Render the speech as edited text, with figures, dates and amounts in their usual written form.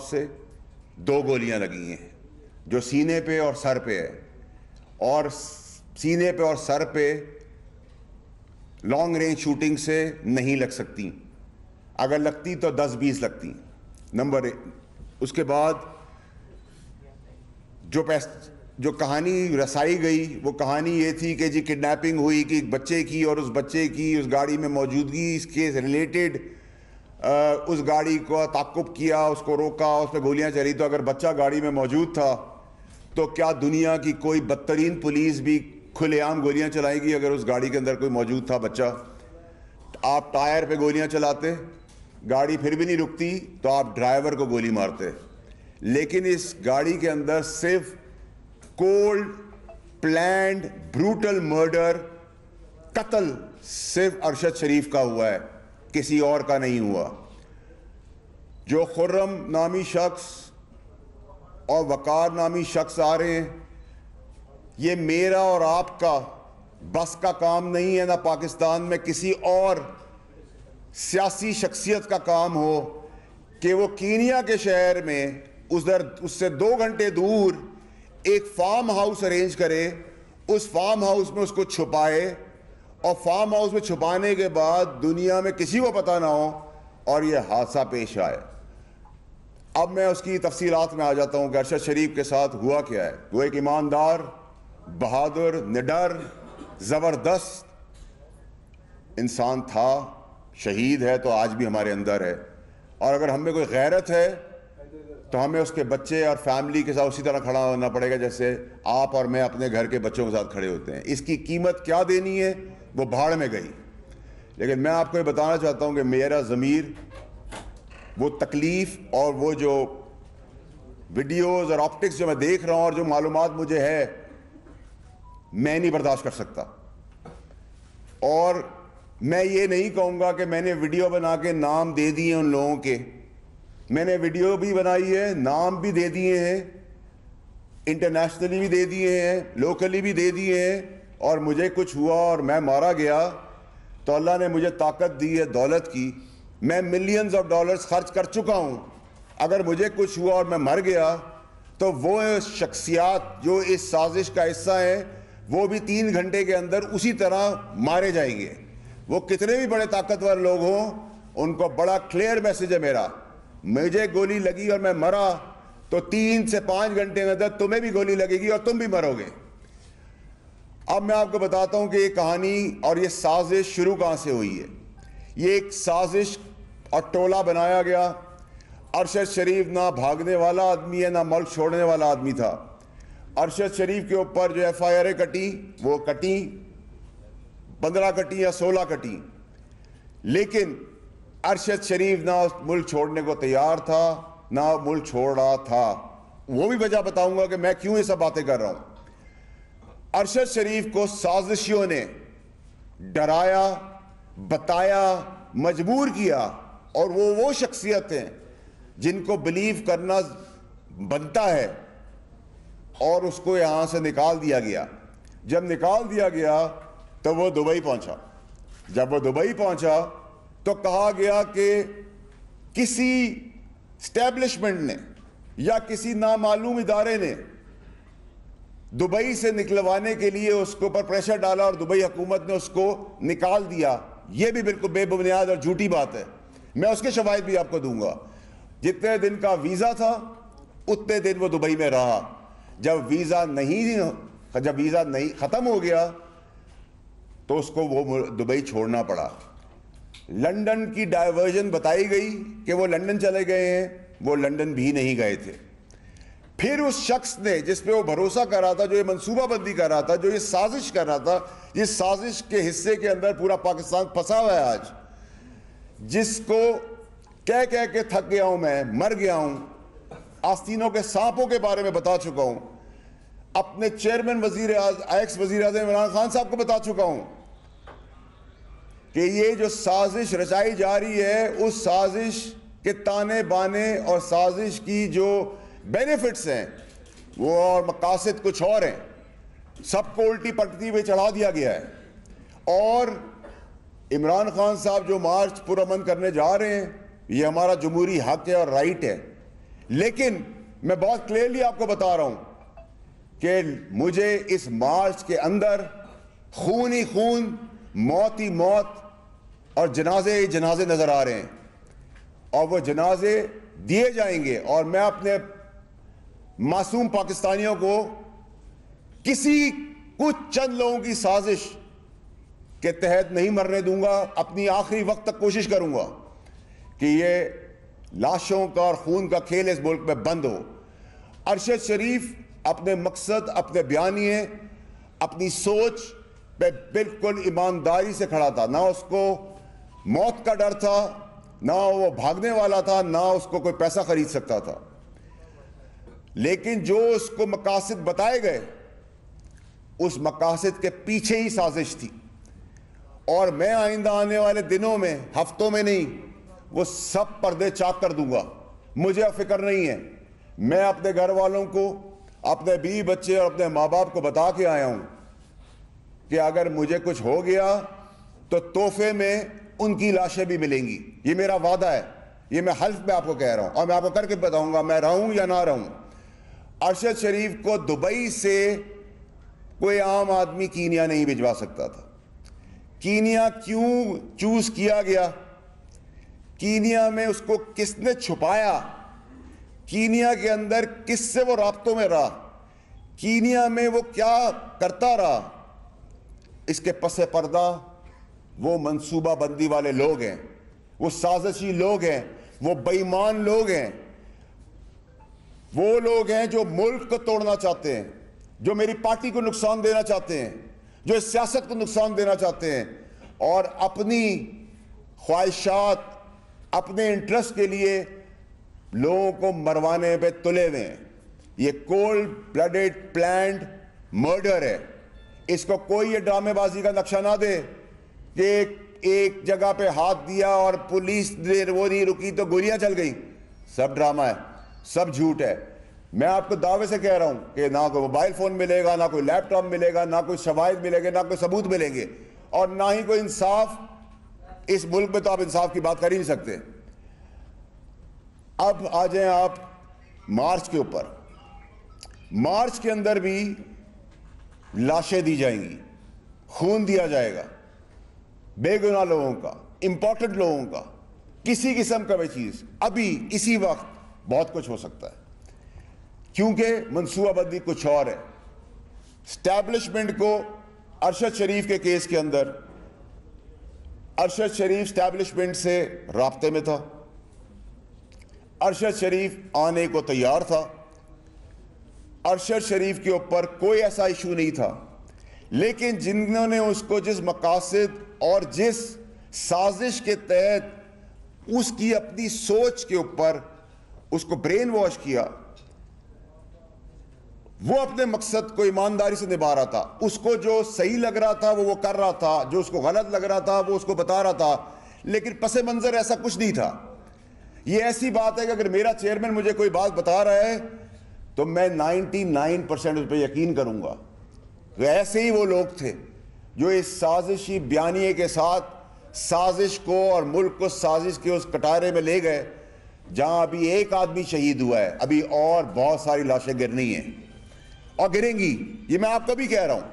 से 2 गोलियां लगी हैं जो सीने पे और सर पे है, और सीने पे और सर पे लॉन्ग रेंज शूटिंग से नहीं लग सकती, अगर लगती तो 10-20 लगती। नंबर 1। उसके बाद जो कहानी रसाई गई वो कहानी ये थी कि जी किडनैपिंग हुई कि एक बच्चे की, और उस बच्चे की उस गाड़ी में मौजूदगी इसके रिलेटेड उस गाड़ी को ताक़ुब किया, उसको रोका, उस पर गोलियां चली। तो अगर बच्चा गाड़ी में मौजूद था तो क्या दुनिया की कोई बदतरीन पुलिस भी खुलेआम गोलियां चलाएगी अगर उस गाड़ी के अंदर कोई मौजूद था बच्चा? आप टायर पे गोलियां चलाते, गाड़ी फिर भी नहीं रुकती तो आप ड्राइवर को गोली मारते। लेकिन इस गाड़ी के अंदर सिर्फ कोल्ड प्लैंड ब्रूटल मर्डर, कत्ल सिर्फ अरशद शरीफ का हुआ है, किसी और का नहीं हुआ। जो खुर्रम नामी शख्स और वकार नामी शख्स आ रहे हैं, ये मेरा और आपका बस का काम नहीं है, ना पाकिस्तान में किसी और सियासी शख्सियत का काम हो कि वो कीनिया के शहर में उधर उससे 2 घंटे दूर एक फार्म हाउस अरेंज करे, उस फार्म हाउस में उसको छुपाए, और फार्म हाउस में छुपाने के बाद दुनिया में किसी को पता ना हो और ये हादसा पेश आए। अब मैं उसकी तफसीलात में आ जाता हूं कि अरशद शरीफ के साथ हुआ क्या है। वो एक ईमानदार, बहादुर, निडर, ज़बरदस्त इंसान था, शहीद है तो आज भी हमारे अंदर है। और अगर हमें कोई गैरत है तो हमें उसके बच्चे और फैमिली के साथ उसी तरह खड़ा होना पड़ेगा जैसे आप और मैं अपने घर के बच्चों के साथ खड़े होते हैं। इसकी कीमत क्या देनी है वो भाड़ में गई। लेकिन मैं आपको ये बताना चाहता हूं कि मेरा ज़मीर वो तकलीफ़ और वो जो वीडियोज़ और ऑप्टिक्स जो मैं देख रहा हूं और जो मालूमात मुझे है, मैं नहीं बर्दाश्त कर सकता। और मैं ये नहीं कहूँगा कि मैंने वीडियो बना के नाम दे दिए उन लोगों के। मैंने वीडियो भी बनाई है, नाम भी दे दिए हैं, इंटरनेशनली भी दे दिए हैं, लोकली भी दे दिए हैं। और मुझे कुछ हुआ और मैं मारा गया तो अल्लाह ने मुझे ताकत दी है दौलत की। मैं मिलियंस ऑफ डॉलर्स खर्च कर चुका हूँ। अगर मुझे कुछ हुआ और मैं मर गया तो वो शख्सियात जो इस साजिश का हिस्सा है वो भी 3 घंटे के अंदर उसी तरह मारे जाएंगे। वो कितने भी बड़े ताकतवर लोग हों, उनको बड़ा क्लियर मैसेज है मेरा। मुझे गोली लगी और मैं मरा तो 3 से 5 घंटे के अंदर तुम्हें भी गोली लगेगी और तुम भी मरोगे। अब मैं आपको बताता हूं कि ये कहानी और ये साजिश शुरू कहां से हुई है। ये एक साजिश और टोला बनाया गया। अरशद शरीफ ना भागने वाला आदमी है ना मुल्क छोड़ने वाला आदमी था। अरशद शरीफ के ऊपर जो FIR कटी वो कटी, 15 कटी या 16 कटी, लेकिन अरशद शरीफ ना उस मुल्क छोड़ने को तैयार था ना मुल्क छोड़ रहा था। वो भी वजह बताऊंगा कि मैं क्यों ये सब बातें कर रहा हूं। अरशद शरीफ को साजिशियों ने डराया, बताया, मजबूर किया, और वो शख्सियत हैं जिनको बिलीव करना बनता है, और उसको यहां से निकाल दिया गया। जब निकाल दिया गया तो वो दुबई पहुंचा। जब वो दुबई पहुंचा तो कहा गया कि किसी स्टैब्लिशमेंट ने या किसी नामालूम इदारे ने दुबई से निकलवाने के लिए उसके ऊपर प्रेशर डाला और दुबई हुकूमत ने उसको निकाल दिया। यह भी बिल्कुल बेबुनियाद और झूठी बात है। मैं उसके शवाहिद भी आपको दूंगा। जितने दिन का वीज़ा था उतने दिन वो दुबई में रहा। जब वीज़ा नहीं ख़त्म हो गया तो उसको वो दुबई छोड़ना पड़ा। लंदन की डायवर्जन बताई गई कि वो लंदन चले गए हैं, वो लंदन भी नहीं गए थे। फिर उस शख्स ने जिस पे वो भरोसा कर रहा था, जो ये मंसूबाबंदी कर रहा था, जो ये साजिश कर रहा था, जिस साजिश के हिस्से के अंदर पूरा पाकिस्तान फंसा हुआ है आज, जिसको कह कह के थक गया हूं, मैं मर गया हूं, आस्तीनों के सांपों के बारे में बता चुका हूं, अपने चेयरमैन एक्स वजीर आज़म इमरान खान साहब को बता चुका हूं कि ये जो साजिश रचाई जा रही है, उस साजिश के ताने बाने और साजिश की जो बेनिफिट्स हैं वो और मकासद कुछ और हैं। सबको उल्टी पटरी पे चढ़ा दिया गया है। और इमरान खान साहब जो मार्च पुरअमन करने जा रहे हैं, ये हमारा जमहूरी हक है और राइट है, लेकिन मैं बहुत क्लियरली आपको बता रहा हूं कि मुझे इस मार्च के अंदर खून ही खून, मौत ही मौत और जनाजे ही जनाजे नजर आ रहे हैं, और वो जनाजे दिए जाएंगे। और मैं अपने मासूम पाकिस्तानियों को किसी कुछ चंद लोगों की साजिश के तहत नहीं मरने दूंगा। अपनी आखिरी वक्त तक कोशिश करूंगा कि ये लाशों का और खून का खेल इस मुल्क में बंद हो। अरशद शरीफ अपने मकसद, अपने बयानिए, अपनी सोच पे बिल्कुल ईमानदारी से खड़ा था। ना उसको मौत का डर था, ना वो भागने वाला था, ना उसको कोई पैसा खरीद सकता था। लेकिन जो उसको मकासद बताए गए, उस मकासद के पीछे ही साजिश थी। और मैं आइंदा आने वाले दिनों में, हफ्तों में नहीं, वो सब पर्दे चाक कर दूंगा। मुझे फिक्र नहीं है। मैं अपने घर वालों को, अपने बीवी बच्चे और अपने माँ बाप को बता के आया हूं कि अगर मुझे कुछ हो गया तो तोहफे में उनकी लाशें भी मिलेंगी। ये मेरा वादा है, ये मैं हल्फ में आपको कह रहा हूं, और मैं आपको करके बताऊंगा मैं रहूं या ना रहूं। अरशद शरीफ को दुबई से कोई आम आदमी कीनिया नहीं भिजवा सकता था। कीनिया क्यों चूज किया गया, कीनिया में उसको किसने छुपाया, कीनिया के अंदर किससे वो राब्तों में रहा, कीनिया में वो क्या करता रहा, इसके पसे पर्दा वो मंसूबाबंदी वाले लोग हैं, वो साजिशी लोग हैं, वो बेईमान लोग हैं, वो लोग हैं जो मुल्क को तोड़ना चाहते हैं, जो मेरी पार्टी को नुकसान देना चाहते हैं, जो इस सियासत को नुकसान देना चाहते हैं, और अपनी ख्वाहिशात, अपने इंटरेस्ट के लिए लोगों को मरवाने पे तुले हुए हैं। ये कोल्ड ब्लडेड प्लान्ड मर्डर है। इसको कोई ये ड्रामेबाजी का नक्शा ना दे कि एक जगह पे हाथ दिया और पुलिस ने वो नहीं रुकी तो गोलियां चल गई। सब ड्रामा है, सब झूठ है। मैं आपको दावे से कह रहा हूं कि ना कोई मोबाइल फोन मिलेगा, ना कोई लैपटॉप मिलेगा, ना कोई शवाहिद मिलेंगे, ना कोई सबूत मिलेंगे, और ना ही कोई इंसाफ। इस मुल्क में तो आप इंसाफ की बात कर ही नहीं सकते। अब आ जाएं आप मार्च के ऊपर। मार्च के अंदर भी लाशें दी जाएंगी, खून दिया जाएगा, बेगुनाह लोगों का, इंपॉर्टेंट लोगों का, किसी किस्म का भी चीज। अभी इसी वक्त बहुत कुछ हो सकता है, क्योंकि मंसूबाबंदी कुछ और है। स्टैब्लिशमेंट को अरशद शरीफ के केस के अंदर, अरशद शरीफ स्टैब्लिशमेंट से राब्ते में था, अरशद शरीफ आने को तैयार था, अरशद शरीफ के ऊपर कोई ऐसा इशू नहीं था। लेकिन जिन्होंने उसको जिस मकासद और जिस साजिश के तहत उसकी अपनी सोच के ऊपर उसको ब्रेन वॉश किया, वो अपने मकसद को ईमानदारी से निभा रहा था। उसको जो सही लग रहा था वो कर रहा था, जो उसको गलत लग रहा था वो उसको बता रहा था, लेकिन पसे मंजर ऐसा कुछ नहीं था। ये ऐसी बात है कि अगर मेरा चेयरमैन मुझे कोई बात बता रहा है तो मैं 99% उस पर यकीन करूंगा। तो ऐसे ही वो लोग थे जो इस साजिशी बयानिए के साथ साजिश को और मुल्क को साजिश के उस कटारे में ले गए जहां अभी एक आदमी शहीद हुआ है, अभी और बहुत सारी लाशें गिरनी हैं और गिरेंगी। ये मैं आपको भी कह रहा हूं।